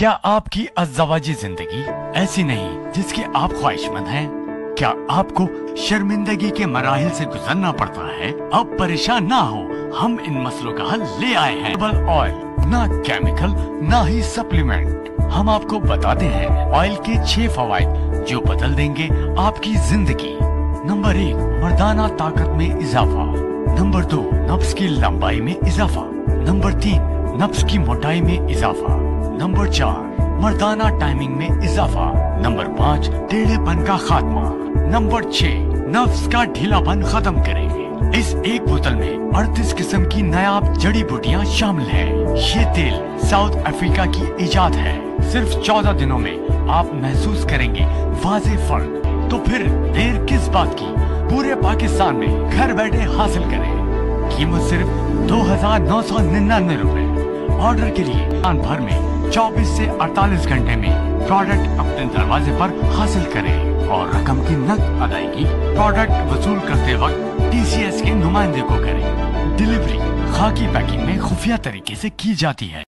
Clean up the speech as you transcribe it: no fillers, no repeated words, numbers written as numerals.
क्या आपकी अज़दवाजी जिंदगी ऐसी नहीं जिसकी आप ख्वाहिशमंद हैं? क्या आपको शर्मिंदगी के मराहिल से गुजरना पड़ता है? अब परेशान ना हो, हम इन मसलों का हल ले आए हैं। हर्बल ऑयल, ना केमिकल ना ही सप्लीमेंट। हम आपको बताते हैं ऑयल के 6 फवाइद जो बदल देंगे आपकी जिंदगी। नंबर 1, मर्दाना ताकत में इजाफा। नंबर 2, नफ्स की लंबाई में इजाफा। नंबर 3, नफ्स की मोटाई में इजाफा। नंबर 4, मर्दाना टाइमिंग में इजाफा। नंबर 5, टेढ़ेपन का खात्मा। नंबर 6, नफ्स का ढीलापन खत्म करेंगे। इस एक बोतल में 38 किस्म की नायाब जड़ी बूटियाँ शामिल है। ये तेल साउथ अफ्रीका की इजाद है। सिर्फ 14 दिनों में आप महसूस करेंगे वाज़ेह फर्क। तो फिर देर किस बात की, पूरे पाकिस्तान में घर बैठे हासिल करें। कीमत सिर्फ 2,999 रुपए। ऑर्डर के लिए दुकान भर में 24 से 48 घंटे में प्रोडक्ट अपने दरवाजे पर हासिल करें और रकम की नकद अदायगी प्रोडक्ट वसूल करते वक्त TCS के नुमाइंदे को करें। डिलीवरी खाकी पैकिंग में खुफिया तरीके से की जाती है।